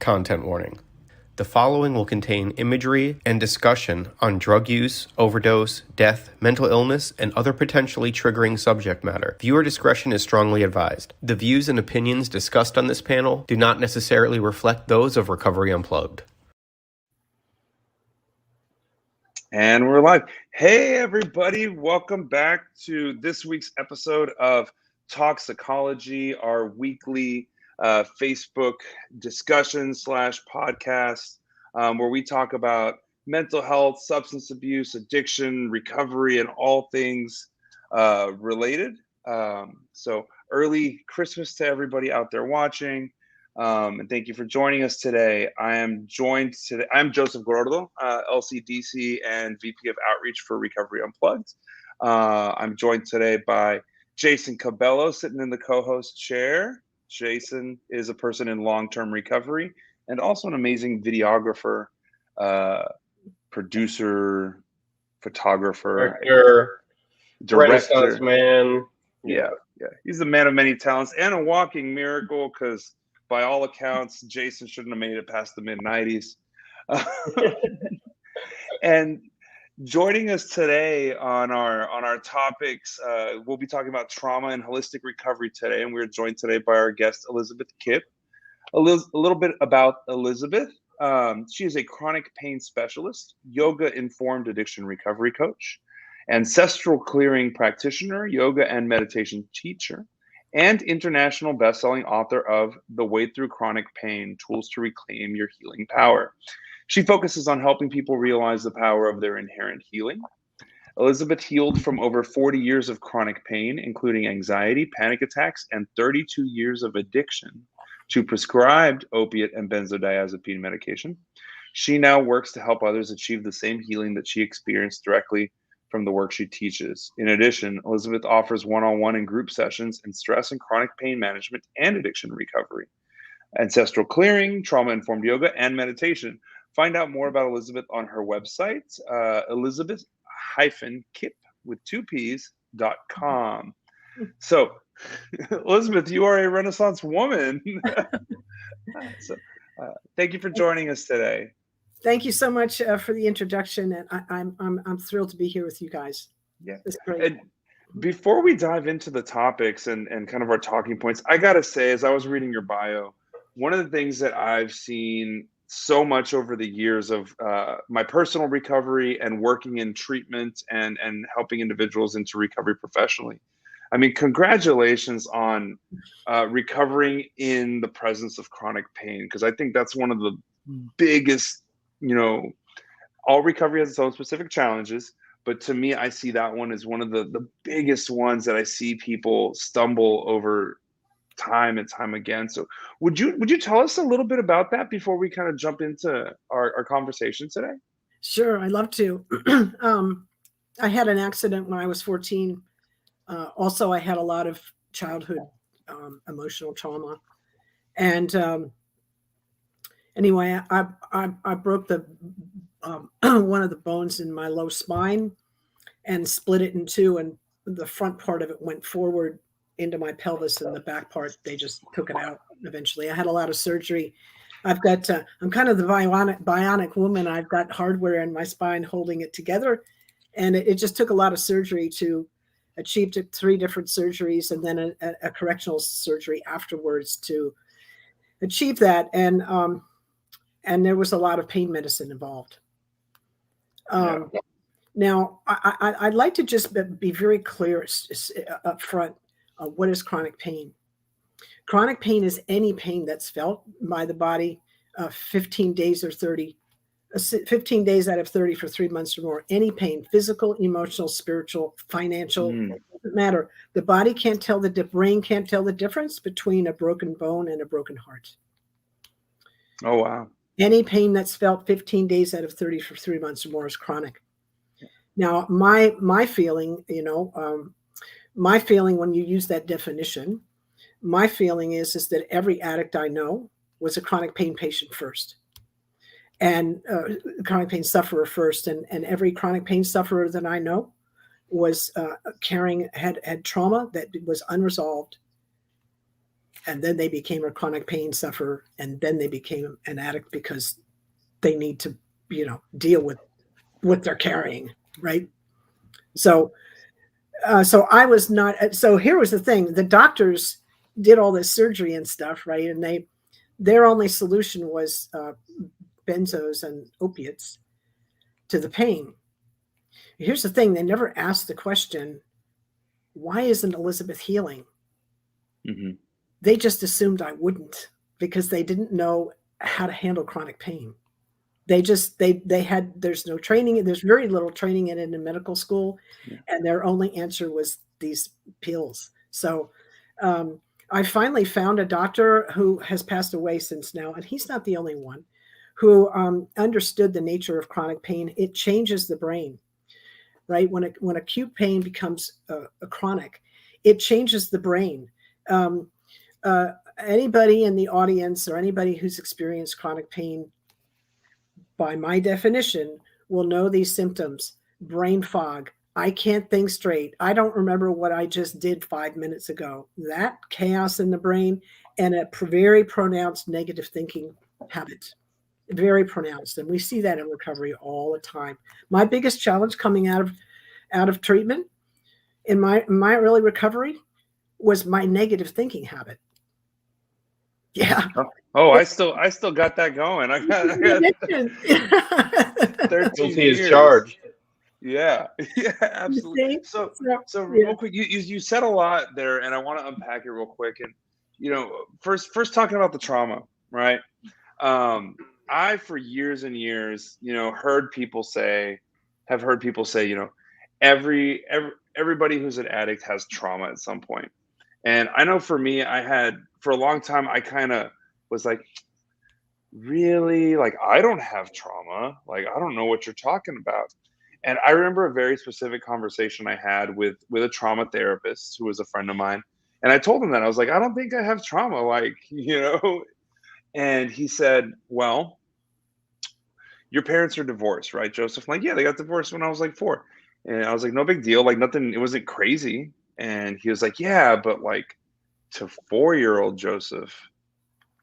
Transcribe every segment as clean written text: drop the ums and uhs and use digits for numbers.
Content warning. The following will contain imagery and discussion on drug use, overdose, death, mental illness, and other potentially triggering subject matter. Viewer discretion is strongly advised. The views and opinions discussed on this panel do not necessarily reflect those of Recovery Unplugged. And we're live. Hey, everybody. Welcome back to this week's episode of Talksicology, our weekly Facebook discussion / podcast where we talk about mental health, substance abuse, addiction, recovery, and all things related. So early Christmas to everybody out there watching. And thank you for joining us today. I'm Joseph Gordo, LCDC and VP of Outreach for Recovery Unplugged. I'm joined today by Jason Cabello, sitting in the co-host chair. Jason is a person in long-term recovery and also an amazing videographer, producer, photographer, director, man. Yeah. He's a man of many talents and a walking miracle because by all accounts, Jason shouldn't have made it past the mid-90s. And joining us today on our topics, we'll be talking about trauma and holistic recovery today, and we're joined today by our guest, Elizabeth Kipp. A little bit about Elizabeth. She is a chronic pain specialist, yoga-informed addiction recovery coach, ancestral clearing practitioner, yoga and meditation teacher, and international best-selling author of The Way Through Chronic Pain, Tools to Reclaim Your Healing Power. She focuses on helping people realize the power of their inherent healing. Elizabeth healed from over 40 years of chronic pain, including anxiety, panic attacks, and 32 years of addiction to prescribed opiate and benzodiazepine medication. She now works to help others achieve the same healing that she experienced directly from the work she teaches. In addition, Elizabeth offers one-on-one and group sessions in stress and chronic pain management and addiction recovery, ancestral clearing, trauma-informed yoga, and meditation. Find out more about Elizabeth on her website, Elizabeth-Kipp with 2 P's.com. So, Elizabeth, you are a Renaissance woman. Thank you for joining us today. Thank you so much for the introduction, and I'm thrilled to be here with you guys. Yeah, it's great. And before we dive into the topics and kind of our talking points, I gotta say, as I was reading your bio, one of the things that I've seen so much over the years of my personal recovery and working in treatment and helping individuals into recovery professionally. I mean, congratulations on recovering in the presence of chronic pain, because I think that's one of the biggest, all recovery has its own specific challenges, but to me, I see that one as one of the biggest ones that I see people stumble over time and time again. So would you tell us a little bit about that before we kind of jump into our conversation today? Sure, I'd love to. I had an accident when I was 14. Also, I had a lot of childhood emotional trauma. And anyway, I broke the one of the bones in my low spine and split it in two, and the front part of it went forward into my pelvis, and the back part, they just took it out eventually. I had a lot of surgery. I'm kind of the bionic woman. I've got hardware in my spine holding it together, and it just took a lot of surgery to achieve 3 different surgeries and then a correctional surgery afterwards to achieve that. And there was a lot of pain medicine involved. Now, I'd like to just be very clear up front. What is chronic pain? Chronic pain is any pain that's felt by the body 15 days out of 30 for 3 months or more. Any pain, physical, emotional, spiritual, financial, doesn't matter. The body can't tell, the brain can't tell the difference between a broken bone and a broken heart. Oh, wow. Any pain that's felt 15 days out of 30 for 3 months or more is chronic. Now, my feeling, my feeling when you use that definition, my feeling is that every addict I know was a chronic pain patient first, and chronic pain sufferer first, and every chronic pain sufferer that I know was had trauma that was unresolved and then they became a chronic pain sufferer, and then they became an addict because they need to, deal with what they're carrying, right? So I was not. So here was the thing: the doctors did all this surgery and stuff, right? And their only solution was benzos and opiates to the pain. Here's the thing: they never asked the question, why isn't Elizabeth healing? Mm-hmm. They just assumed I wouldn't, because they didn't know how to handle chronic pain. There's no training, there's very little training in it in medical school. Yeah. And their only answer was these pills. So I finally found a doctor who has passed away since now, and he's not the only one, who understood the nature of chronic pain. It changes the brain, right? When acute pain becomes a chronic, it changes the brain. Anybody in the audience or anybody who's experienced chronic pain, by my definition, will know these symptoms: brain fog. I can't think straight. I don't remember what I just did 5 minutes ago. That chaos in the brain, and a very pronounced negative thinking habit. Very pronounced. And we see that in recovery all the time. My biggest challenge coming out of treatment in my early recovery was my negative thinking habit. Yeah. Oh, I still got that going. I got 13 Guilty years. as charged. Yeah, absolutely. So real quick, you said a lot there, and I want to unpack it real quick. And first talking about the trauma, right? I, for years and years, have heard people say, everybody who's an addict has trauma at some point. And I know for me, for a long time, I kind of was like, really? Like, I don't have trauma. Like, I don't know what you're talking about. And I remember a very specific conversation I had with a trauma therapist who was a friend of mine. And I told him that. I was like, I don't think I have trauma, And he said, well, your parents are divorced, right, Joseph? I'm like, yeah, they got divorced when I was like 4. And I was like, no big deal. Like, nothing, it wasn't crazy. And he was like, yeah, but like, to 4-year-old Joseph,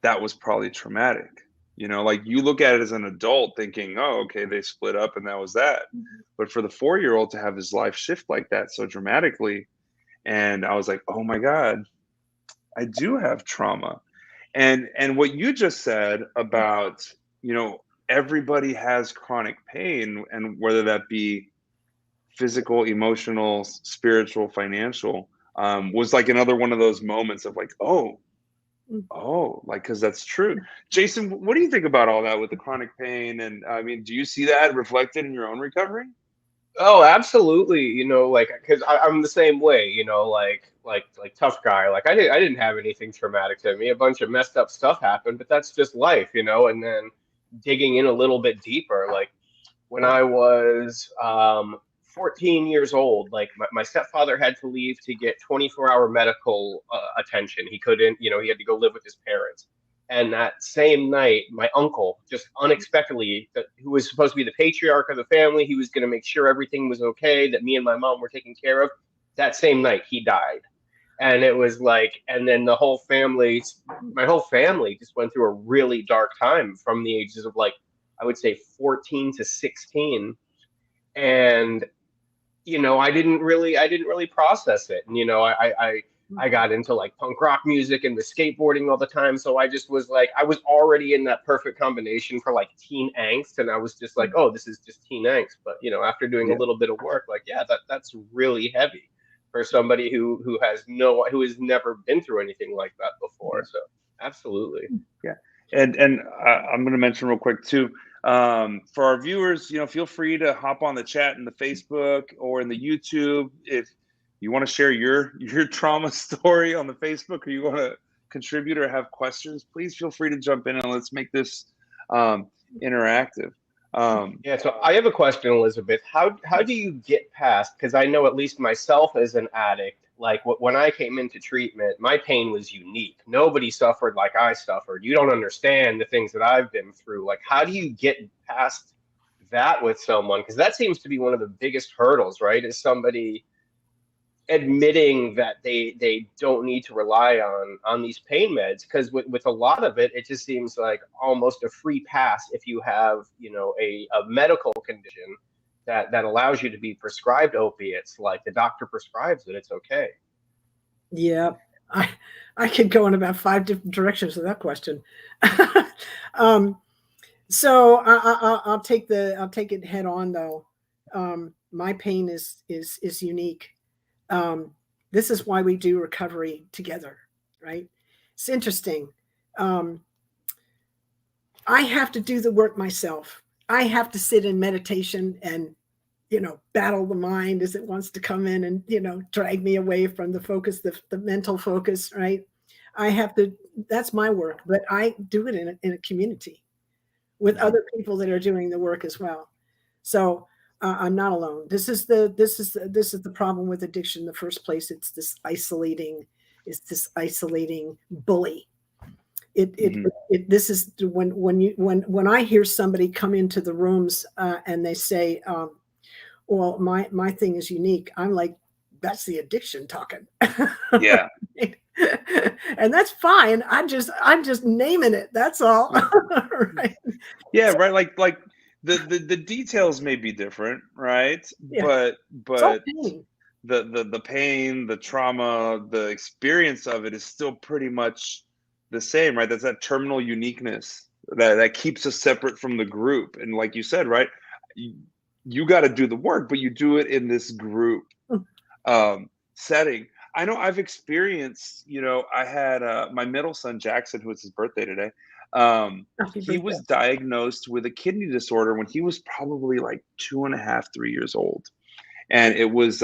that was probably traumatic. Like, you look at it as an adult thinking, oh, okay, they split up and that was that. Mm-hmm. But for the 4-year-old to have his life shift like that so dramatically, and I was like, oh my God, I do have trauma. And what you just said about, everybody has chronic pain, and whether that be physical, emotional, spiritual, financial, was like another one of those moments of like, oh, like, because that's true. Jason, what do you think about all that with the chronic pain? And I mean, do you see that reflected in your own recovery? Oh, absolutely. Because I'm the same way, like tough guy. Like, I didn't have anything traumatic to me. A bunch of messed up stuff happened, but that's just life, and then digging in a little bit deeper, like when I was 14 years old, like my stepfather had to leave to get 24-hour medical attention. He couldn't, he had to go live with his parents. And that same night, my uncle, just unexpectedly, who was supposed to be the patriarch of the family, he was going to make sure everything was okay, that me and my mom were taken care of. That same night, he died. And it was like, and then my whole family just went through a really dark time from the ages of, like, I would say 14 to 16. And I didn't really process it. And, I got into like punk rock music and was skateboarding all the time. So I just was like, I was already in that perfect combination for like teen angst. And I was just like, oh, this is just teen angst. But, after doing a little bit of work, like, yeah, that's really heavy for somebody who has never been through anything like that before. So absolutely. Yeah. And I'm going to mention real quick too, for our viewers, feel free to hop on the chat in the Facebook or in the YouTube. If you want to share your trauma story on the Facebook, or you want to contribute or have questions, please feel free to jump in and let's make this interactive. Yeah, so I have a question, Elizabeth. How do you get past, because I know at least myself as an addict, like when I came into treatment, my pain was unique. Nobody suffered like I suffered. You don't understand the things that I've been through. Like, how do you get past that with someone? Because that seems to be one of the biggest hurdles, right? Is somebody admitting that they don't need to rely on these pain meds, because with a lot of it, it just seems like almost a free pass if you have, you know, a medical condition that allows you to be prescribed opiates, like the doctor prescribes it, it's okay. Yeah, I could go in about 5 different directions with that question. So I'll take it head on though. My pain is unique. This is why we do recovery together, right? It's interesting. I have to do the work myself. I have to sit in meditation and, you know, battle the mind as it wants to come in and, you know, drag me away from the focus, the mental focus, right? I have to, that's my work, but I do it in a community with other people that are doing the work as well. So I'm not alone. This is the problem with addiction in the first place. It's this isolating bully. This is when I hear somebody come into the rooms and they say, well, my thing is unique. I'm like, that's the addiction talking. Yeah. And that's fine. I'm just naming it. That's all. Right. Yeah, right. Like the details may be different, right? Yeah. But Pain. the pain, the trauma, the experience of it is still pretty much the same, right? That's that terminal uniqueness that keeps us separate from the group. And like you said, right, you got to do the work, but you do it in this group setting. I know I've experienced, you know, I had my middle son, Jackson, who was his birthday today. He was diagnosed with a kidney disorder when he was probably like 2.5, 3 years old. And it was,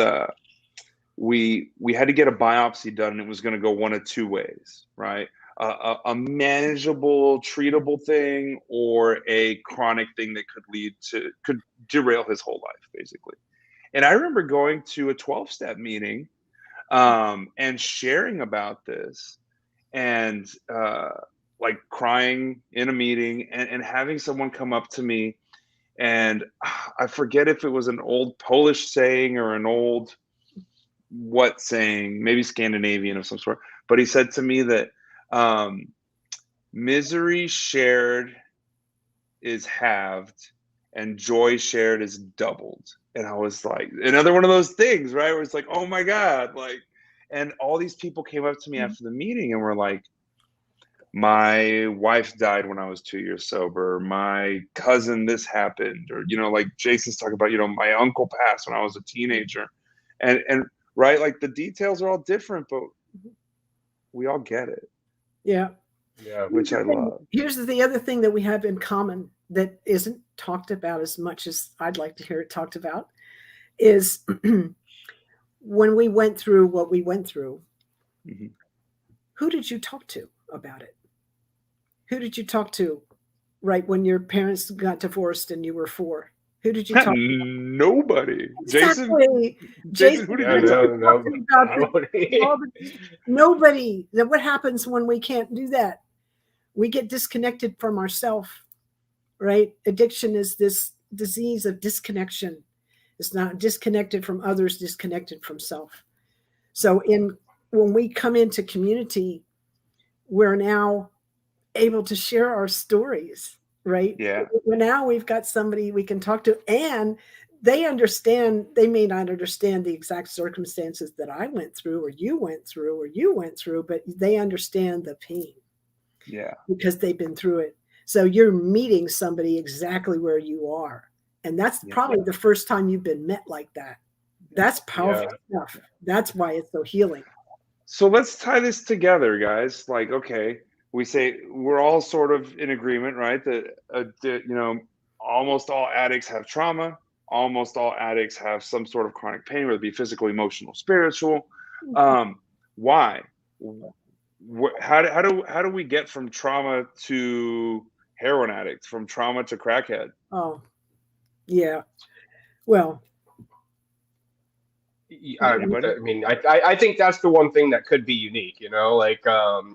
we had to get a biopsy done, and it was going to go one of two ways, right? A manageable, treatable thing, or a chronic thing that could derail his whole life, basically. And I remember going to a 12-step meeting and sharing about this, and like crying in a meeting, and having someone come up to me, and I forget if it was an old Polish saying or an old what saying, maybe Scandinavian of some sort, but he said to me that misery shared is halved and joy shared is doubled. And I was like, another one of those things, right? Where it's like, oh my God, like, and all these people came up to me after the meeting and were like, my wife died when I was 2 years sober. My cousin, this happened. Or, you know, like Jason's talking about, you know, my uncle passed when I was a teenager. And right, like the details are all different, but we all get it. Yeah. Yeah. Which I love. Here's the other thing that we have in common that isn't talked about as much as I'd like to hear it talked about is when we went through what we went through, who did you talk to about it? Who did you talk to right when your parents got divorced and you were 4? Who did you talk to? Nobody. Exactly. Jason, who did you talk to? Nobody. What happens when we can't do that? We get disconnected from ourselves, right? Addiction is this disease of disconnection. It's not disconnected from others, disconnected from self. So when we come into community, we're now able to share our stories, right? Yeah. Now we've got somebody we can talk to, and they understand. They may not understand the exact circumstances that I went through, or you went through, but they understand the pain. Yeah. Because they've been through it. So you're meeting somebody exactly where you are. And that's probably the first time you've been met like that. That's powerful stuff. That's why it's so healing. So let's tie this together, guys. Like, okay, we say we're all sort of in agreement, right? That, you know, almost all addicts have trauma. Almost all addicts have some sort of chronic pain, whether it be physical, emotional, spiritual. Why? How do we get from trauma to heroin addicts, from trauma to crackhead? Oh, yeah. Well, I mean, I think that's the one thing that could be unique, you know, like,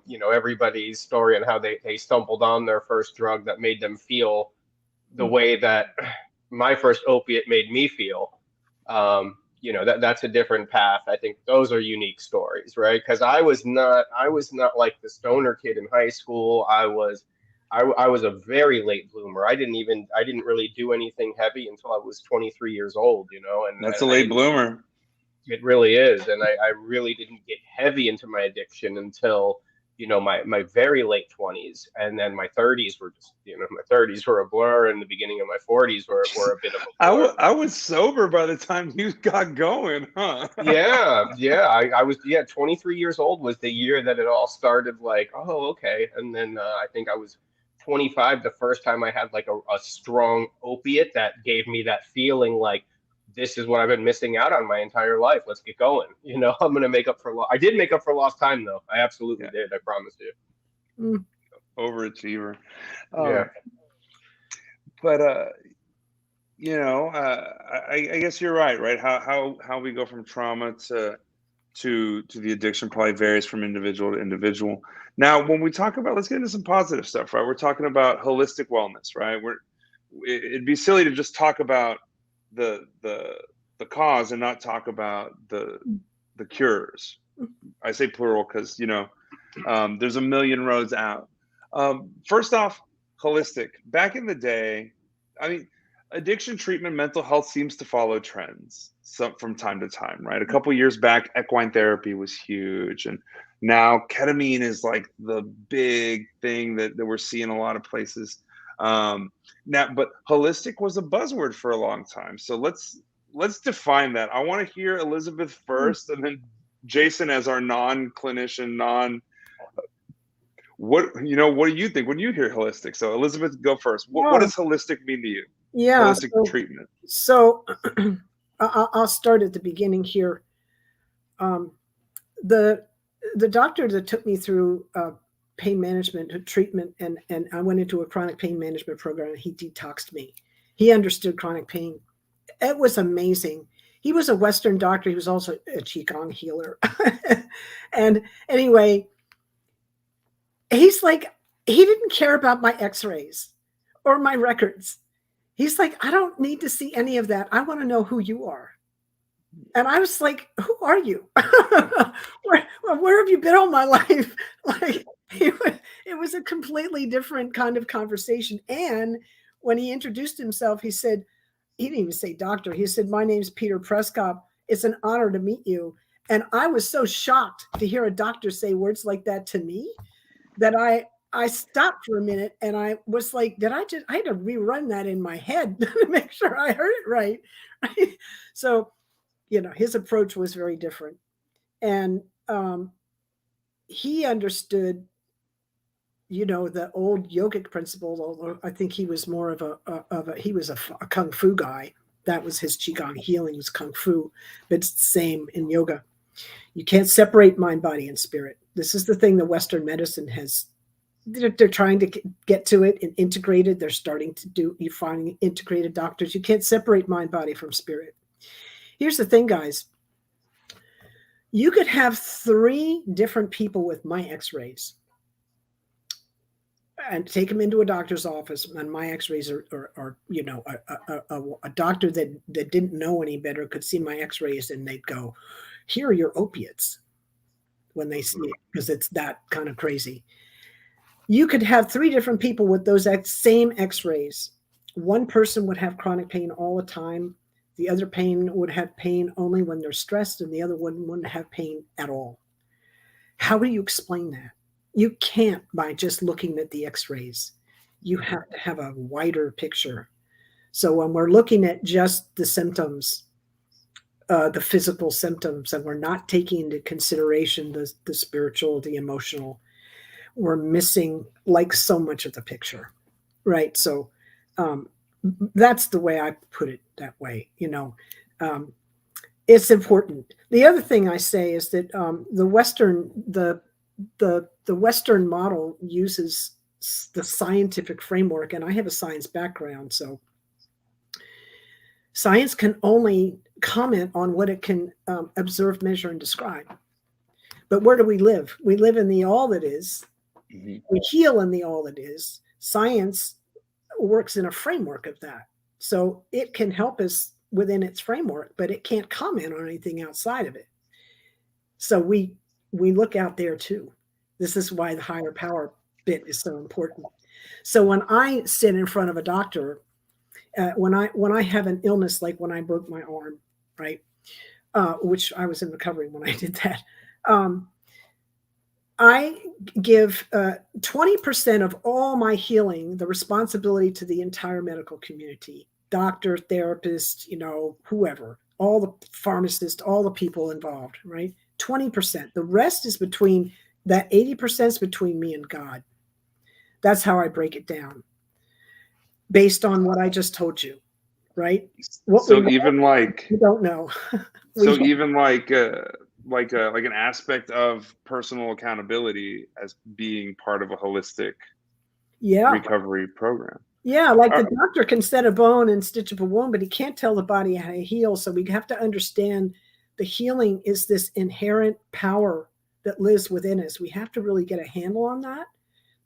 you know, everybody's story and how they stumbled on their first drug that made them feel the way that my first opiate made me feel. that's a different path. I think those are unique stories, right? Because I was not like the stoner kid in high school. I was a very late bloomer. I didn't really do anything heavy until I was 23 years old, and That's a late bloomer. It really is. And I really didn't get heavy into my addiction until, my very late 20s. And then my 30s were just, my 30s were a blur, and the beginning of my 40s were a bit of a blur. I was sober by the time you got going, huh? Yeah. I was 23 years old was the year that it all started, like, oh, okay. And then I think I was 25 the first time I had like a strong opiate that gave me that feeling like, this is what I've been missing out on my entire life. Let's get going. I'm going to make up for I did make up for lost time, though. I absolutely did. I promise you. Overachiever. Yeah. But, I guess you're right? How we go from trauma to the addiction probably varies from individual to individual. Now, when we talk about, let's get into some positive stuff, right? We're talking about holistic wellness, right? It'd be silly to just talk about the cause and not talk about the cures. I say plural because there's a million roads out. First off, holistic. Back in the day, I mean, addiction treatment, mental health seems to follow trends from time to time, right? A couple years back, equine therapy was huge, and now ketamine is like the big thing that we're seeing a lot of places. Now, but holistic was a buzzword for a long time. So let's define that. I want to hear Elizabeth first, and then Jason as our non-clinician, what do you think when you hear holistic? So Elizabeth, go first. What does holistic mean to you? Yeah, holistic treatment. So I'll start at the beginning here. The doctor that took me through pain management treatment, and I went into a chronic pain management program, and he detoxed me. He understood chronic pain. It was amazing. He was a Western doctor. He was also a Qigong healer. And anyway, he's like, he didn't care about my x-rays or my records. He's like, I don't need to see any of that. I want to know who you are. And I was like, who are you? where have you been all my life? Like, it was a completely different kind of conversation. And when he introduced himself, he said, he didn't even say doctor. He said, my name's Peter Prescott. It's an honor to meet you. And I was so shocked to hear a doctor say words like that to me that I stopped for a minute, and I was like, I had to rerun that in my head to make sure I heard it right. So, his approach was very different. And he understood, the old yogic principles, although I think he was more of a kung fu guy. That was his Qigong healing, was kung fu, but it's the same in yoga. You can't separate mind, body, and spirit. This is the thing that Western medicine has. They're trying to get to it and integrate it. They're starting to do, you're finding integrated doctors. You can't separate mind, body from spirit. Here's the thing, guys. You could have 3 different people with my x-rays and take them into a doctor's office, and my x-rays are a doctor that didn't know any better could see my x-rays, and they'd go, here are your opiates, when they see it, because it's that kind of crazy. You could have 3 different people with those same x-rays. One person would have chronic pain all the time. The other would have pain only when they're stressed, and the other one wouldn't have pain at all. How do you explain that? You can't by just looking at the x-rays. You have to have a wider picture. So when we're looking at just the symptoms, the physical symptoms, and we're not taking into consideration the spiritual, the emotional, we're missing like so much of the picture, right? So that's the way I put it that way. It's important. The other thing I say is that the Western model uses the scientific framework, and I have a science background, so science can only comment on what it can observe, measure, and describe. But where do we live? We live in the all that is. Mm-hmm. We heal in the all that is. Science works in a framework of that. So it can help us, within its framework, but it can't comment on anything outside of it. So we look out there too. This is why the higher power bit is so important. So when I sit in front of a doctor, when I have an illness, like when I broke my arm, right, which I was in recovery when I did that, I give 20% of all my healing, the responsibility, to the entire medical community, doctor, therapist, whoever, all the pharmacists, all the people involved, right? 20%. The rest is between that 80% is between me and God. That's how I break it down, based on what I just told you, right? What So we even like we don't know. so even like an aspect of personal accountability as being part of a holistic recovery program. Yeah, like the doctor can set a bone and stitch up a wound, but he can't tell the body how to heal. So we have to understand the healing is this inherent power that lives within us. We have to really get a handle on that.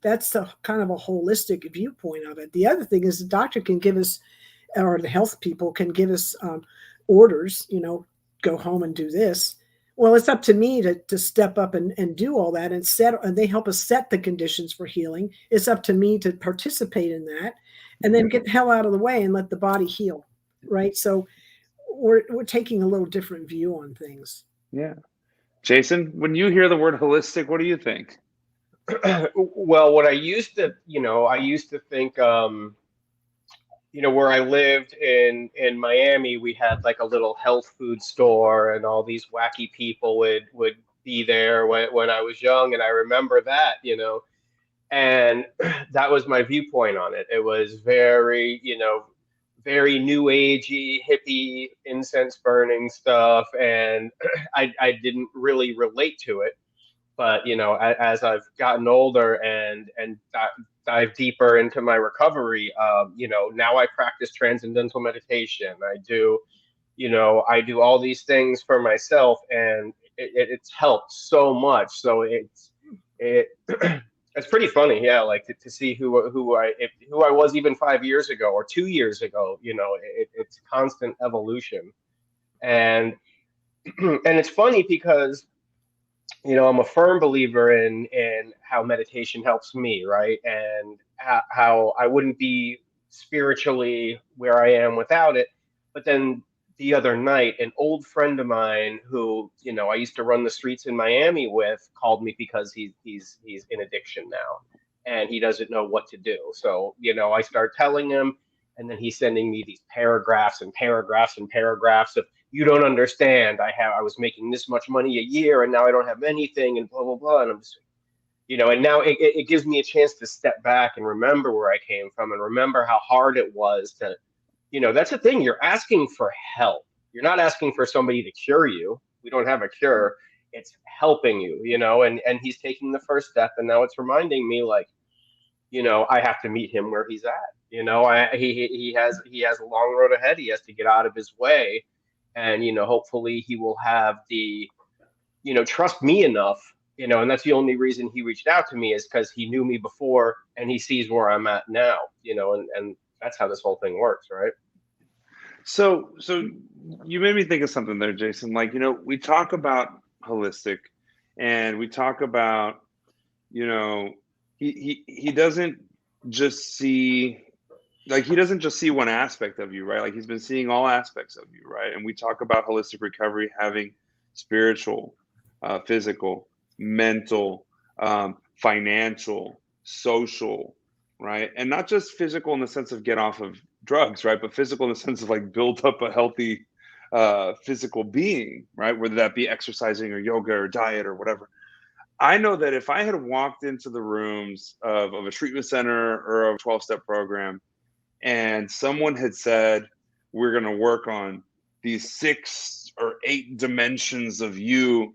That's a kind of a holistic viewpoint of it. The other thing is the doctor can give us, or the health people can give us orders, go home and do this. Well, it's up to me to step up and do all that and they help us set the conditions for healing. It's up to me to participate in that and then get the hell out of the way and let the body heal, right? So we're taking a little different view on things. Yeah. Jason, when you hear the word holistic, what do you think? Well, what I used to think, where I lived in Miami, we had like a little health food store, and all these wacky people would be there when I was young, and I remember that, and that was my viewpoint on it. It was very, very new agey, hippie, incense burning stuff, and I didn't really relate to it. But as I've gotten older and dive deeper into my recovery, now I practice transcendental meditation. I do all these things for myself, and it's helped so much. So it's pretty funny, yeah. Like to see who I was even 5 years ago or 2 years ago. It's constant evolution, and and it's funny because I'm a firm believer in how meditation helps me, right? And how I wouldn't be spiritually where I am without it. But then the other night, an old friend of mine who, I used to run the streets in Miami with, called me because he's in addiction now and he doesn't know what to do. So, I start telling him, and then he's sending me these paragraphs and paragraphs and paragraphs of, you don't understand. I was making this much money a year and now I don't have anything and blah, blah, blah. And I'm just, and now it gives me a chance to step back and remember where I came from and remember how hard it was to, that's the thing. You're asking for help. You're not asking for somebody to cure you. We don't have a cure. It's helping you, and he's taking the first step. And now it's reminding me, like, I have to meet him where he's at. He has a long road ahead. He has to get out of his way. And, hopefully he will have the, trust me enough, and that's the only reason he reached out to me, is because he knew me before and he sees where I'm at now, and that's how this whole thing works, right? So you made me think of something there, Jason. Like, we talk about holistic and we talk about, he doesn't just see, like, he doesn't just see one aspect of you, right? Like, he's been seeing all aspects of you, right? And we talk about holistic recovery having spiritual, physical, mental, financial, social, right? And not just physical in the sense of get off of drugs, right? But physical in the sense of like build up a healthy physical being, right? Whether that be exercising or yoga or diet or whatever. I know that if I had walked into the rooms of a treatment center or a 12-step program, and someone had said, we're going to work on these 6 or 8 dimensions of you,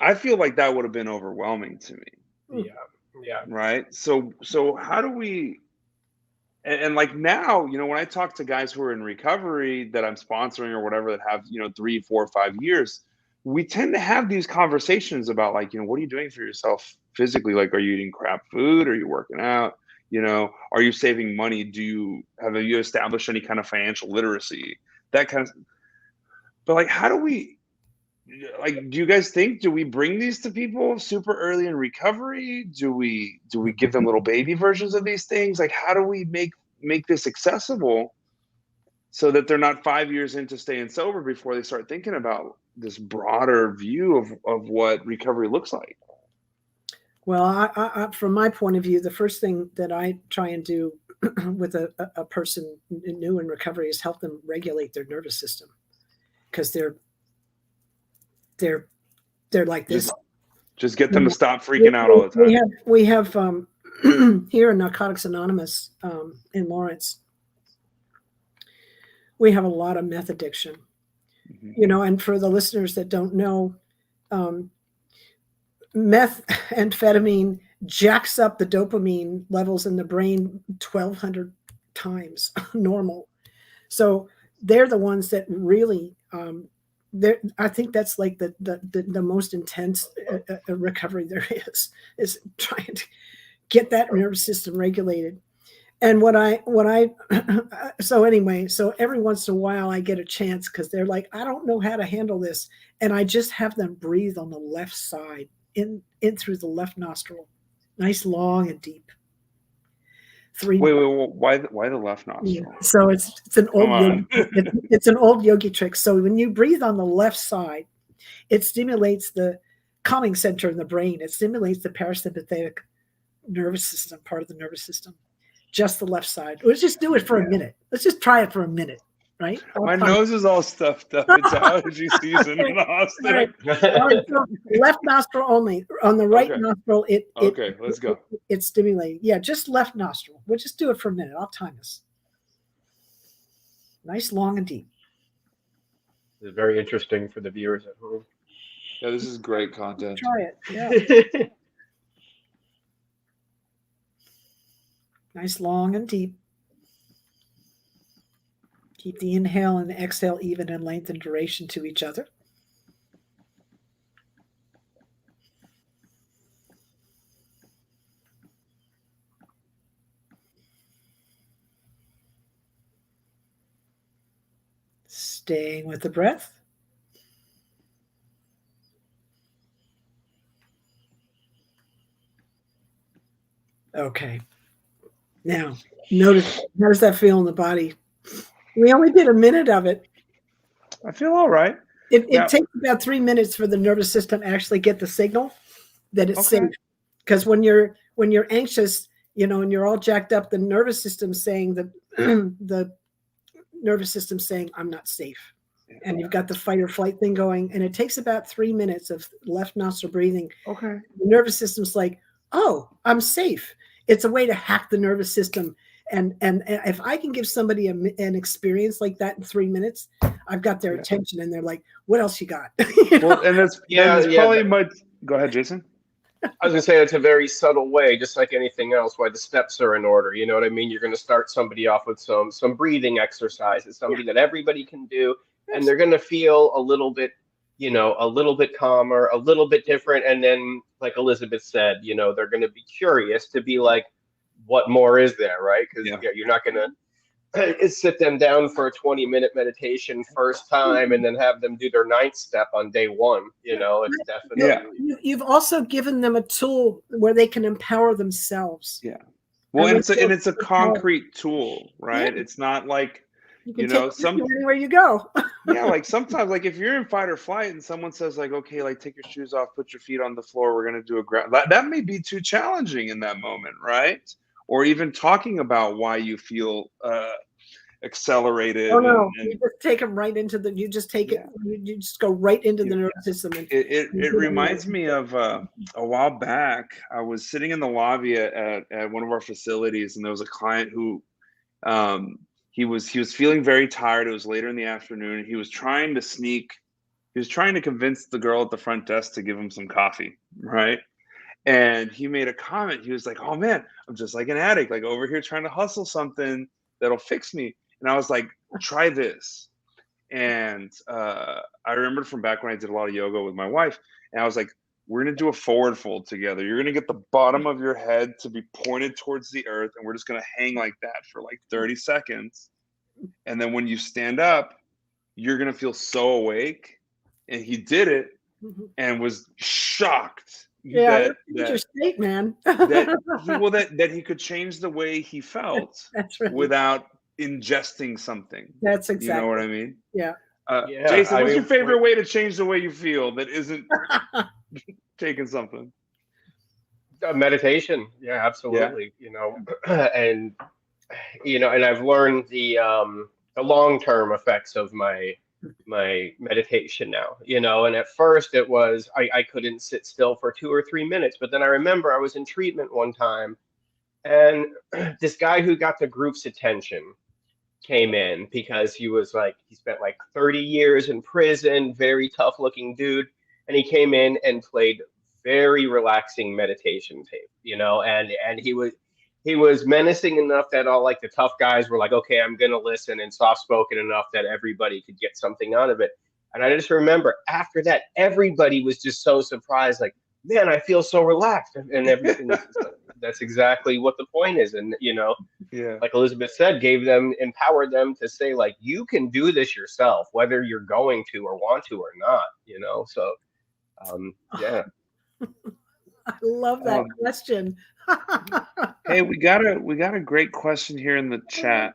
I feel like that would have been overwhelming to me. Yeah. Right. So how do we, and like now, when I talk to guys who are in recovery that I'm sponsoring or whatever, that have, 3, 4, 5 years, we tend to have these conversations about, like, what are you doing for yourself physically? Like, are you eating crap food? Are you working out? You know, are you saving money? Have you established any kind of financial literacy? That kind of, but like, how do we, like, do you guys think, do we bring these to people super early in recovery? Do we give them little baby versions of these things? Like, how do we make this accessible so that they're not 5 years into staying sober before they start thinking about this broader view of what recovery looks like? Well, I, from my point of view, the first thing that I try and do with a person new in recovery is help them regulate their nervous system, because they're like this. Just get them to stop freaking out all the time. We have here in Narcotics Anonymous in Lawrence, we have a lot of meth addiction. Mm-hmm. You know, and for the listeners that don't know, methamphetamine jacks up the dopamine levels in the brain 1,200 times normal. So they're the ones that really, I think that's like the most intense recovery there is trying to get that nervous system regulated. And so every once in a while I get a chance, because they're like, I don't know how to handle this. And I just have them breathe on the left side, in through the left nostril, nice, long and deep. Wait, why the left nostril? Yeah. So it's an old yogi, it's an old yogi trick. So when you breathe on the left side, it stimulates the calming center in the brain. It stimulates the parasympathetic nervous system, part of the nervous system. Just the left side. Let's just do it for a minute. Let's just try it for a minute, right? My nose is all stuffed up. It's allergy season in Austin. All right, so left nostril only. On the right nostril, let's go. It's stimulating. Yeah, just left nostril. We'll just do it for a minute. I'll time this. Nice, long, and deep. This is very interesting for the viewers at home. Yeah, this is great content. Try it. Yeah. Nice, long, and deep. Keep the inhale and the exhale even in length and duration to each other. Staying with the breath. Okay. Now, notice, how does that feel in the body? We only did a minute of it. I feel all right. It takes about 3 minutes for the nervous system to actually get the signal that it's safe. Because when you're anxious, you know, and you're all jacked up, the nervous system saying the nervous system saying, I'm not safe. And you've got the fight or flight thing going, and it takes about 3 minutes of left nostril breathing. Okay. The nervous system's like, oh, I'm safe. It's a way to hack the nervous system. And if I can give somebody an experience like that in 3 minutes, I've got their attention, and they're like, what else you got? You know? Well, and that's probably my, go ahead, Jason. I was going to say, it's a very subtle way, just like anything else, why the steps are in order. You know what I mean? You're going to start somebody off with some breathing exercises, something that everybody can do. And they're going to feel a little bit, you know, a little bit calmer, a little bit different. And then, like Elizabeth said, you know, they're going to be curious to be like, what more is there, right? Because you're not going to sit them down for a 20-minute meditation first time and then have them do their 9th step on day 1. You know, it's definitely. You've also given them a tool where they can empower themselves. Yeah. Well, and it's a concrete tool, right? Yeah. It's not like, you know, anywhere you go. Yeah, like sometimes, like if you're in fight or flight and someone says like, okay, like take your shoes off, put your feet on the floor, we're gonna do a ground, that may be too challenging in that moment, right? Or even talking about why you feel accelerated. Oh no, you just take them right into the. You just take it. You just go right into the nervous system. And it reminds me of a while back. I was sitting in the lobby at one of our facilities, and there was a client who. He was feeling very tired. It was later in the afternoon. And he was trying to convince the girl at the front desk to give him some coffee, right? And he made a comment. He was like, oh man, I'm just like an addict, like over here trying to hustle something that'll fix me. And I was like, try this. And I remembered from back when I did a lot of yoga with my wife. And I was like, we're going to do a forward fold together. You're going to get the bottom of your head to be pointed towards the earth, and we're just going to hang like that for like 30 seconds. And then when you stand up, you're going to feel so awake. And he did it and was shocked That's your state, man. that he could change the way he felt. That's right. Without ingesting something. That's exactly. You know what I mean? Yeah. Jason, what's your favorite way to change the way you feel that isn't taking something? Meditation. Yeah, absolutely. Yeah. You know, and I've learned the long-term effects of my meditation now, and at first it was I couldn't sit still for 2 or 3 minutes, but then I remember I was in treatment one time, and this guy who got the group's attention came in because he spent like 30 years in prison, very tough looking dude, and he came in and played very relaxing meditation tape, and he was menacing enough that all like the tough guys were like, okay, I'm going to listen, and soft spoken enough that everybody could get something out of it. And I just remember after that, everybody was just so surprised, like, man, I feel so relaxed, and everything. That's exactly what the point is. And, like Elizabeth said, empowered them to say, like, you can do this yourself, whether you're going to or want to or not, so, yeah. I love that question. Hey, we got a great question here in the chat,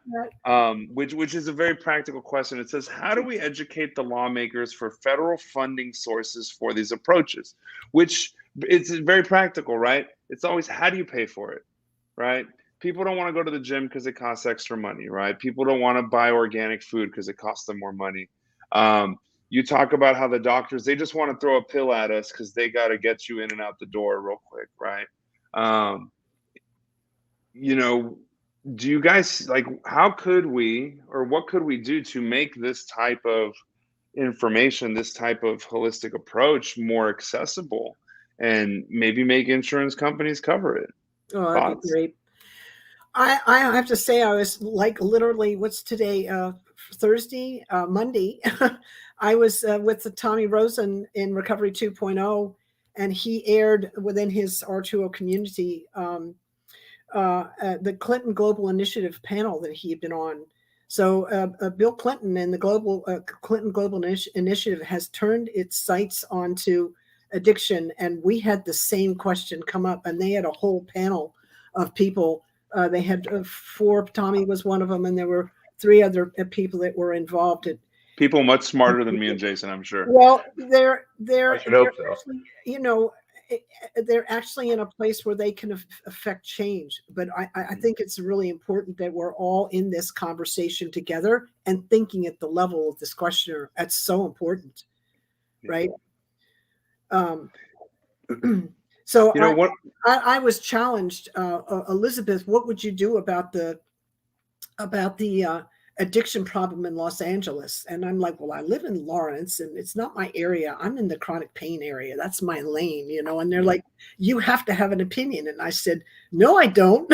which is a very practical question. It says, how do we educate the lawmakers for federal funding sources for these approaches? Which it's very practical, right? It's always, how do you pay for it, right? People don't want to go to the gym because it costs extra money, right? People don't want to buy organic food because it costs them more money. You talk about how the doctors, they just want to throw a pill at us because they got to get you in and out the door real quick, right? Do you guys, like, how could we, or what could we do to make this type of information, this type of holistic approach more accessible, and maybe make insurance companies cover it? Oh, that'd be great. I have to say, I was like literally, what's today? Thursday, Monday. I was with Tommy Rosen in Recovery 2.0, and he aired within his R2O community the Clinton Global Initiative panel that he had been on. So Bill Clinton and the Clinton Global Initiative has turned its sights onto addiction, and we had the same question come up, and they had a whole panel of people. They had 4. Tommy was one of them, and there were 3 other people that were involved. People much smarter than me and Jason, I'm sure. Well, they're I should hope so. Actually, they're actually in a place where they can affect change. But I think it's really important that we're all in this conversation together and thinking at the level of this questioner. That's so important, right? So I was challenged, Elizabeth, what would you do about the addiction problem in Los Angeles? And I'm like, well, I live in Lawrence and it's not my area. I'm in the chronic pain area. That's my lane, and they're like, you have to have an opinion. And I said, no, I don't.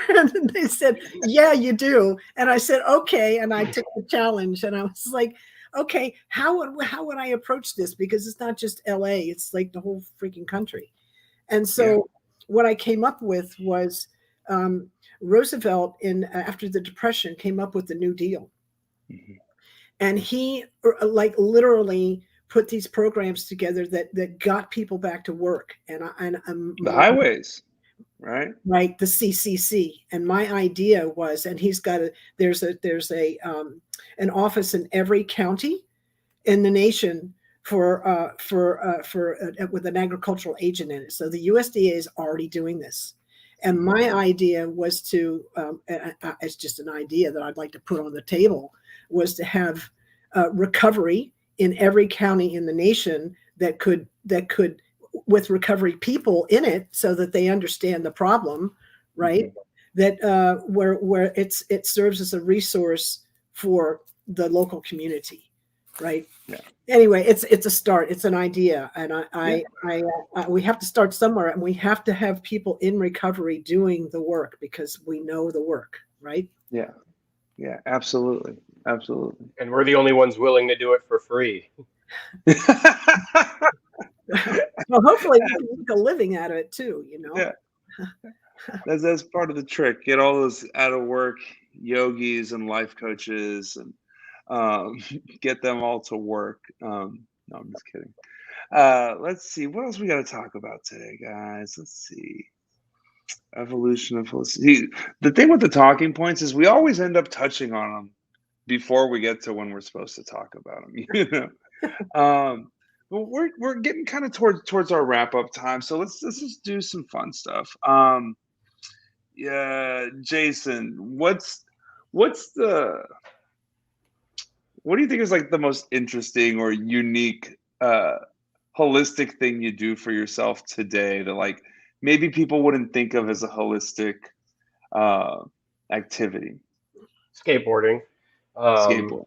And they said, yeah, you do. And I said, okay. And I took the challenge, and I was like, okay, how would I approach this? Because it's not just LA, it's like the whole freaking country. And so what I came up with was, Roosevelt, after the Depression, came up with the New Deal. Mm-hmm. And he like literally put these programs together that got people back to work. And the highways, right? Right, the CCC. And my idea was, and he's got there's an office in every county in the nation for with an agricultural agent in it. So the USDA is already doing this. And my idea was to, it's just an idea that I'd like to put on the table, was to have recovery in every county in the nation that could with recovery people in it, so that they understand the problem, right? Mm-hmm. That where it serves as a resource for the local community, right? Yeah. Anyway, it's a start. It's an idea, and we have to start somewhere, and we have to have people in recovery doing the work because we know the work, right? Yeah, absolutely. And we're the only ones willing to do it for free. Well, hopefully we can make a living out of it too, you know. Yeah. That's part of the trick. Get all those out of work yogis and life coaches and get them all to work. No, I'm just kidding. Let's see. What else we got to talk about today, guys? Let's see. Evolution of felicity. The thing with the talking points is we always end up touching on them before we get to when we're supposed to talk about them. You know. But we're getting kind of towards our wrap up time, so let's just do some fun stuff. Yeah, Jason, what do you think is like the most interesting or unique holistic thing you do for yourself today that like maybe people wouldn't think of as a holistic activity? Skateboarding. Skateboard.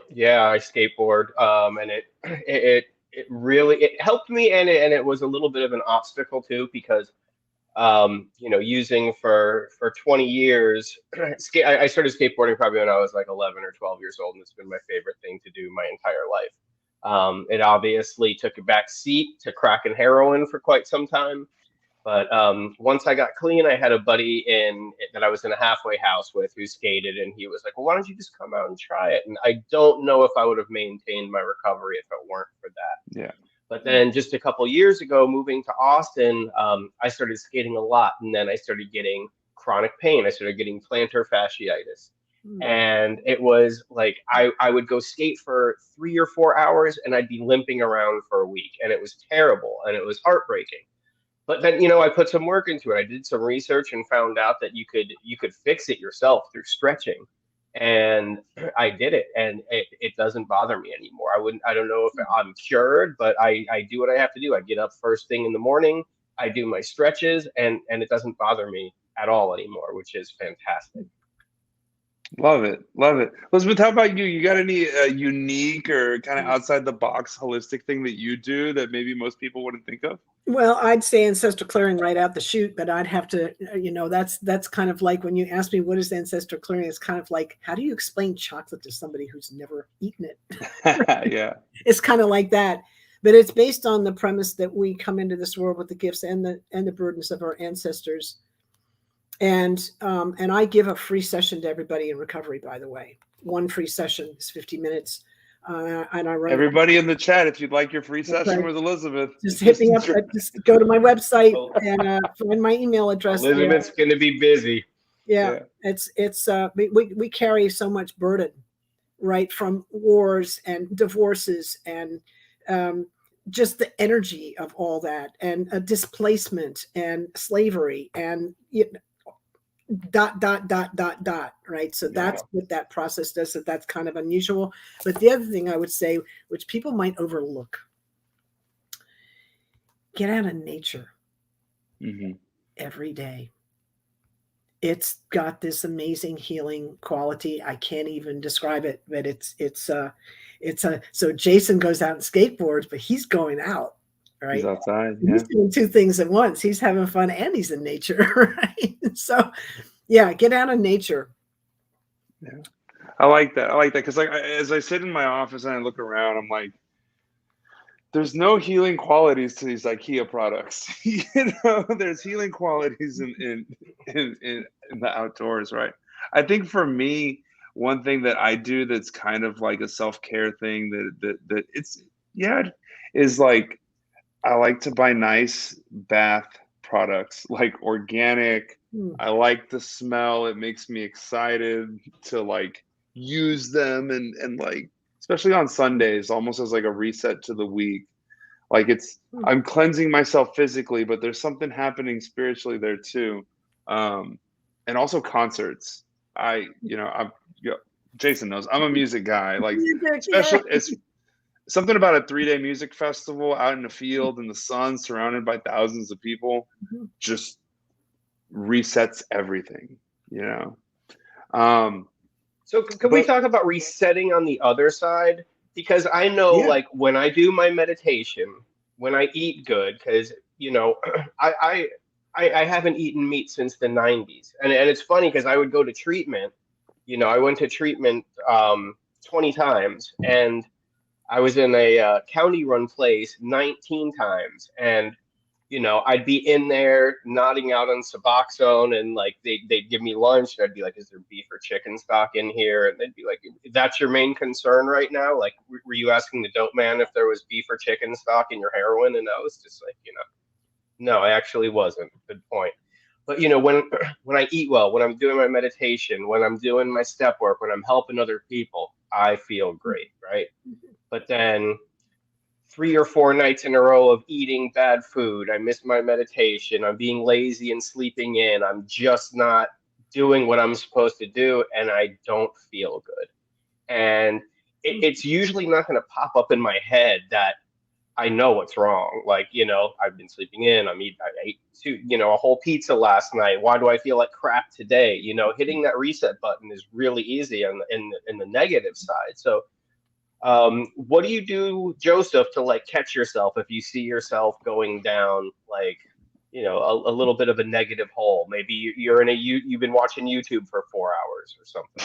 Yeah, I skateboard, and it really helped me, and it was a little bit of an obstacle too, because using for 20 years, I started skateboarding probably when I was like 11 or 12 years old, and it's been my favorite thing to do my entire life. It obviously took a back seat to crack and heroin for quite some time. But once I got clean, I had a buddy that I was in a halfway house with who skated, and he was like, well, why don't you just come out and try it? And I don't know if I would have maintained my recovery if it weren't for that. Yeah. But then just a couple years ago, moving to Austin, I started skating a lot, and then I started getting chronic pain. I started getting plantar fasciitis. And it was like I would go skate for 3 or 4 hours, and I'd be limping around for a week, and it was terrible, and it was heartbreaking. But then, I put some work into it. I did some research and found out that you could fix it yourself through stretching. And I did it, and it doesn't bother me anymore. I don't know if I'm cured, but I do what I have to do. I get up first thing in the morning, I do my stretches, and it doesn't bother me at all anymore, which is fantastic. Love it. Elizabeth, how about you? You got any unique or kind of outside the box holistic thing that you do that maybe most people wouldn't think of? Well, I'd say ancestral clearing right out the chute, but I'd have to, that's kind of like when you ask me what is ancestral clearing, it's kind of like, how do you explain chocolate to somebody who's never eaten it? Yeah. It's kind of like that. But it's based on the premise that we come into this world with the gifts and the burdens of our ancestors. And I give a free session to everybody in recovery, by the way. One free session is 50 minutes. And I run everybody in the chat, if you'd like your free session with Elizabeth, just hit me up. Just go to my website and find my email address. Elizabeth's going to be busy. Yeah. It's we carry so much burden, right, from wars and divorces and just the energy of all that, and displacement and slavery and right? So that's what that process does. So that's kind of unusual. But the other thing I would say, which people might overlook, get out of nature every day. It's got this amazing healing quality. I can't even describe it, but so Jason goes out and skateboards, but he's going out. Right. He's outside. He's doing two things at once. He's having fun and he's in nature. Right. So, yeah, get out of nature. Yeah. I like that. Because as I sit in my office and I look around, I'm like, there's no healing qualities to these IKEA products. There's healing qualities in the outdoors, right? I think for me, one thing that I do that's kind of like a self-care thing that is like, I like to buy nice bath products, like organic. I like the smell. It makes me excited to like use them and like, especially on Sundays, almost as like a reset to the week. Like I'm cleansing myself physically, but there's something happening spiritually there too. And also concerts. Jason knows I'm a music guy, like especially it's something about a 3-day music festival out in the field in the sun, surrounded by thousands of people, just resets everything, So can we talk about resetting on the other side? Because I know, like, when I do my meditation, when I eat good, because, I haven't eaten meat since the 90s. And it's funny because I would go to treatment. I went to treatment 20 times, and I was in a county-run place 19 times, and I'd be in there nodding out on Suboxone, and like they'd give me lunch, and I'd be like, "Is there beef or chicken stock in here?" And they'd be like, "That's your main concern right now? Like, were you asking the dope man if there was beef or chicken stock in your heroin?" And I was just like, no, I actually wasn't. Good point. But when I eat well, when I'm doing my meditation, when I'm doing my step work, when I'm helping other people, I feel great, right? But then 3 or 4 nights in a row of eating bad food, I miss my meditation, I'm being lazy and sleeping in, I'm just not doing what I'm supposed to do, and I don't feel good. And it's usually not going to pop up in my head that I know what's wrong. Like, I've been sleeping in, I ate a whole pizza last night. Why do I feel like crap today? Hitting that reset button is really easy in the negative side. So what do you do, Joseph, to like catch yourself if you see yourself going down like, a little bit of a negative hole? Maybe you're you've been watching YouTube for 4 hours or something.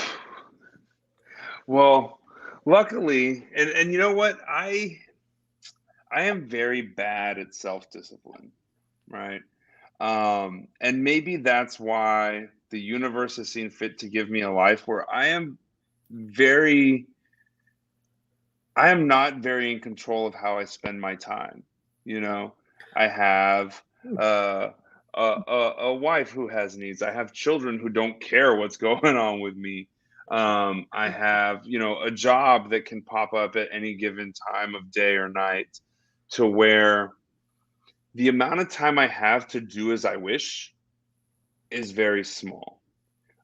Well, luckily, and you know what? I am very bad at self-discipline, right? And maybe that's why the universe has seen fit to give me a life where I am not very in control of how I spend my time. I have a wife who has needs. I have children who don't care what's going on with me. I have, a job that can pop up at any given time of day or night, to where the amount of time I have to do as I wish is very small.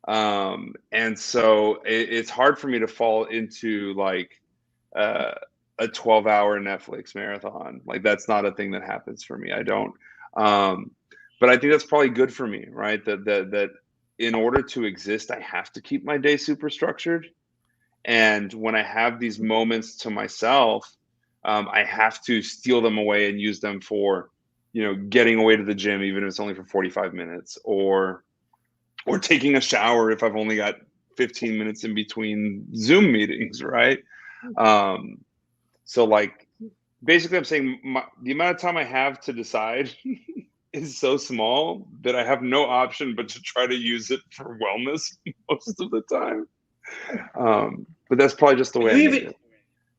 And so it's hard for me to fall into like a 12-hour Netflix marathon. Like, that's not a thing that happens for me. I don't. But I think that's probably good for me, right? That in order to exist, I have to keep my day super structured. And when I have these moments to myself, I have to steal them away and use them for, getting away to the gym, even if it's only for 45 minutes, or taking a shower if I've only got 15 minutes in between Zoom meetings, right? So like, basically I'm saying the amount of time I have to decide is so small that I have no option but to try to use it for wellness most of the time. But that's probably just the way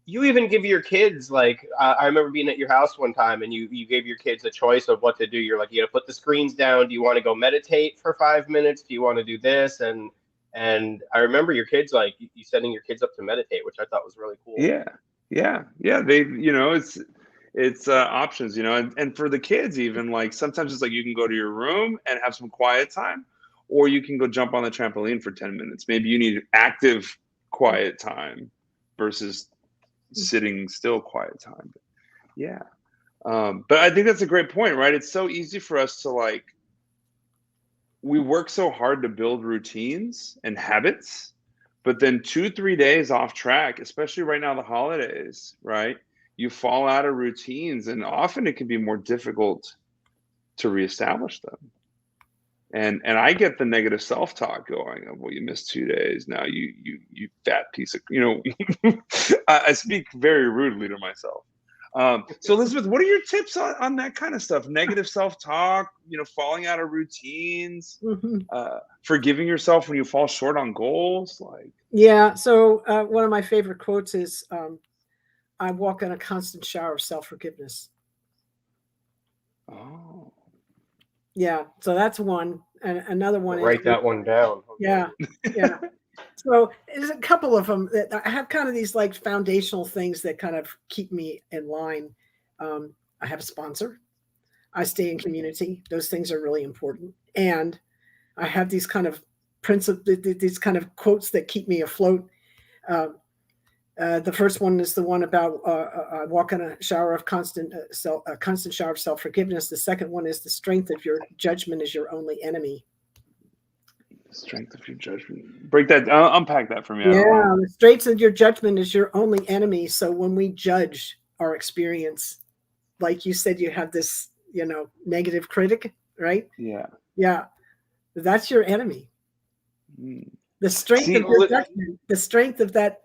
you even give your kids, like, I remember being at your house one time, and you gave your kids a choice of what to do. You're like, you got to put the screens down. Do you want to go meditate for 5 minutes? Do you want to do this? And I remember your kids, like, you sending your kids up to meditate, which I thought was really cool. Yeah. They, it's options, and for the kids, even, like, sometimes it's like you can go to your room and have some quiet time, or you can go jump on the trampoline for 10 minutes. Maybe you need active quiet time versus sitting still quiet time. Yeah. But I think that's a great point, right? It's so easy for us to, like, we work so hard to build routines and habits, but then 2-3 days off track, especially right now, the holidays, right? You fall out of routines, and often it can be more difficult to reestablish them. And I get the negative self-talk going of, well, you missed 2 days. Now you fat piece of, I speak very rudely to myself. So Elizabeth, what are your tips on that kind of stuff? Negative self-talk, falling out of routines, forgiving yourself when you fall short on goals. Yeah. So one of my favorite quotes is, I walk in a constant shower of self-forgiveness. Oh. Yeah. So that's one. And another one is, write that one down. Yeah. So there's a couple of them that I have, kind of these like foundational things that kind of keep me in line. I have a sponsor. I stay in community. Those things are really important. And I have these kind of these kind of quotes that keep me afloat. The first one is the one about I walk in a shower of constant shower of self-forgiveness. The second one is the strength of your judgment is your only enemy. Strength of your judgment. Break that. Unpack that for me. Yeah, the strength of your judgment is your only enemy. So when we judge our experience, like you said, you have this, negative critic, right? Yeah, that's your enemy. The strength of your judgment, the strength of that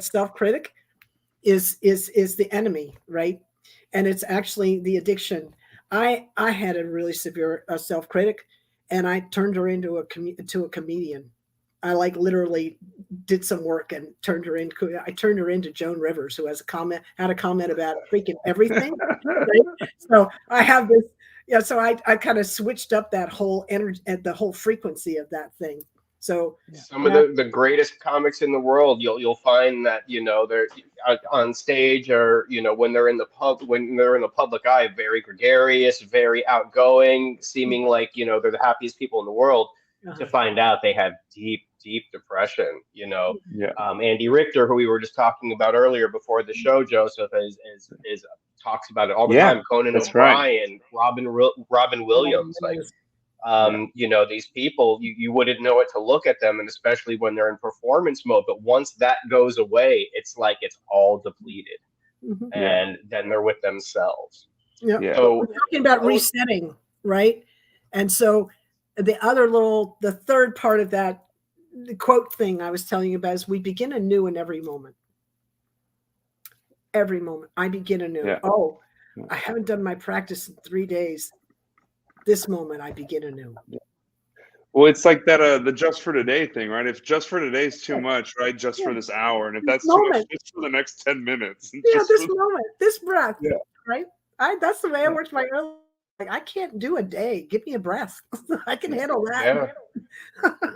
self-critic is the enemy, right? And it's actually the addiction. I had a really severe self-critic, and I turned her into a comedian. I like literally did some work and turned her into Joan Rivers, who had a comment about freaking everything. Right? So I have this, so I kind of switched up that whole energy and the whole frequency of that thing. So some of the greatest comics in the world, you'll find that, they're on stage, or when they're in the public eye, very gregarious, very outgoing, seeming like they're the happiest people in the world. To find out they have deep depression. Andy Richter, who we were just talking about earlier before the show, Joseph, is talks about it all the time. Conan O'Brien, right. Robin Williams, these people, you wouldn't know it to look at them, and especially when they're in performance mode. But once that goes away, it's like it's all depleted, and then they're with themselves. Yeah. So we're talking about resetting, right? And so the third part of that, the quote thing I was telling you about, is we begin anew in every moment. Every moment I begin anew. Yeah. Oh, I haven't done my practice in 3 days. This moment I begin anew. Well, it's like that the just for today thing, right? If just for today is too much, right? Just for this hour, and if that's too much, just for the next 10 minutes. This moment, this breath, right? That's the way I worked my early. Like, I can't do a day. Give me a breath. I can handle that.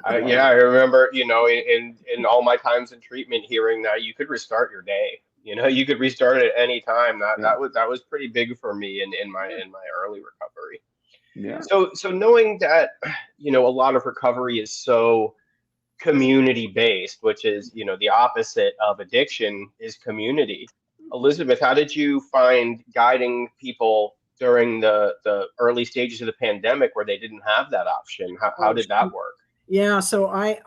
I remember, in all my times in treatment, hearing that you could restart your day. You could restart it at any time. That was pretty big for me in my early recovery. Yeah. So knowing that, a lot of recovery is so community based, which is, the opposite of addiction is community. Elizabeth, how did you find guiding people during the early stages of the pandemic where they didn't have that option? How did that work? Yeah. So I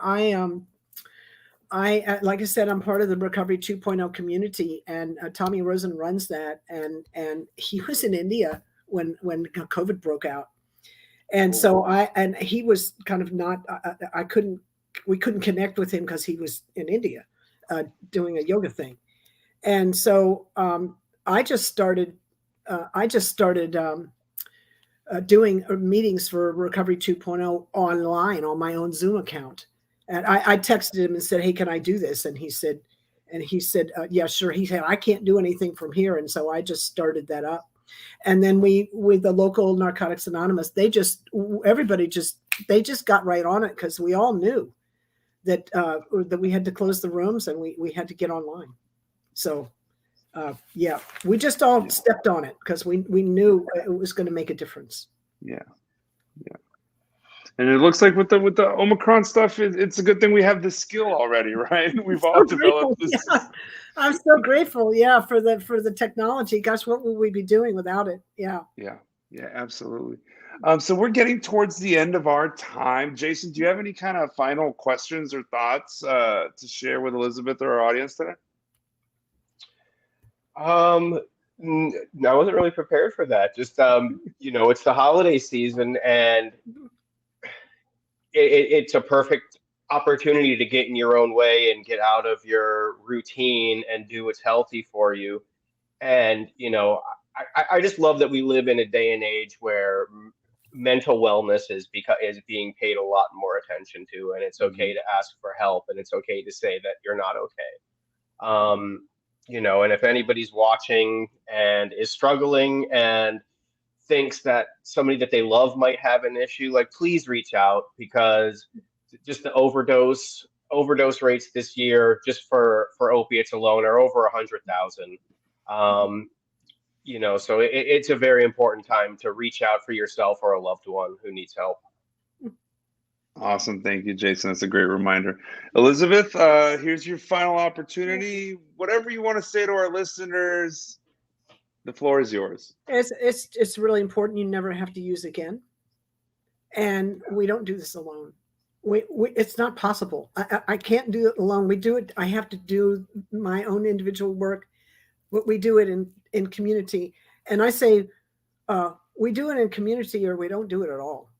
like I said, I'm part of the Recovery 2.0 community, and Tommy Rosen runs that. And he was in India when COVID broke out. And so he was kind of not, we couldn't connect with him because he was in India doing a yoga thing. And so I just started doing meetings for Recovery 2.0 online on my own Zoom account. And I texted him and said, "Hey, can I do this?" And he said, "Yeah, sure." He said, "I can't do anything from here." And so I just started that up. And then with the local Narcotics Anonymous, they just got right on it, because we all knew that we had to close the rooms and we had to get online. So we just all stepped on it because we knew it was going to make a difference. Yeah. And it looks like with the Omicron stuff, it's a good thing we have this skill already, right? We've all developed this. Yeah. I'm so grateful, for the technology. Gosh, what would we be doing without it? Yeah, absolutely. So we're getting towards the end of our time. Jason, do you have any kind of final questions or thoughts to share with Elizabeth or our audience today? I wasn't really prepared for that. Just it's the holiday season, and it's a perfect opportunity to get in your own way and get out of your routine and do what's healthy for you. And I just love that we live in a day and age where mental wellness is being paid a lot more attention to, and it's okay to ask for help, and it's okay to say that you're not okay. And if anybody's watching and is struggling and thinks that somebody that they love might have an issue, like, please reach out, because just the overdose rates this year, just for opiates alone, are over 100,000. So it's a very important time to reach out for yourself or a loved one who needs help. Awesome. Thank you, Jason. That's a great reminder. Elizabeth, here's your final opportunity. Whatever you want to say to our listeners, the floor is yours. It's really important. You never have to use again. And we don't do this alone. It's not possible. I can't do it alone. We do it. I have to do my own individual work, but we do it in community. And I say, we do it in community or we don't do it at all.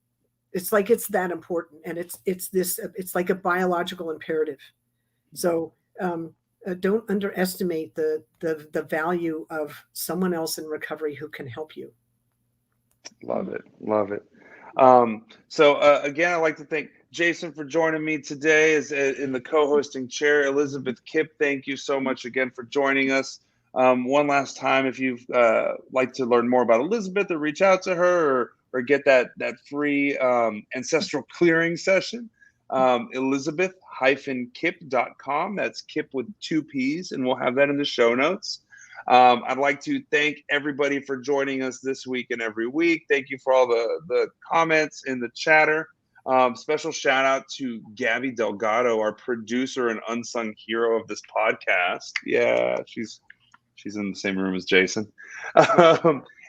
It's like, it's that important. And it's like a biological imperative. So don't underestimate the value of someone else in recovery who can help you. Love it. Love it. So again, I'd like to thank Jason for joining me today as in the co-hosting chair. Elizabeth Kipp, thank you so much again for joining us. One last time, if you'd like to learn more about Elizabeth or reach out to her or get that free ancestral clearing session, Elizabeth-Kipp.com. That's Kipp with 2 P's, and we'll have that in the show notes. I'd like to thank everybody for joining us this week and every week. Thank you for all the comments in the chatter. Special shout out to Gabby Delgado, our producer and unsung hero of this podcast. Yeah, she's in the same room as Jason.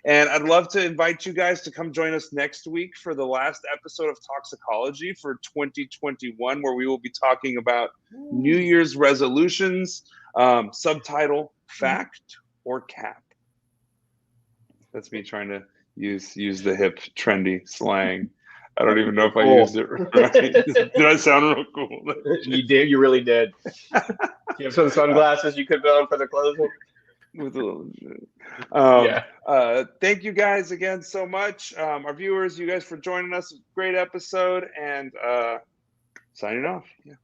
And I'd love to invite you guys to come join us next week for the last episode of Talksicology for 2021, where we will be talking about New Year's resolutions, subtitle Fact or Cap. That's me trying to use the hip, trendy slang. I don't even know if I used it right. Did I sound real cool? You did. You really did. You have some sunglasses you could put on for the closing? With a little Yeah. Thank you guys again so much. Our viewers, you guys for joining us. Great episode, and signing off. Yeah.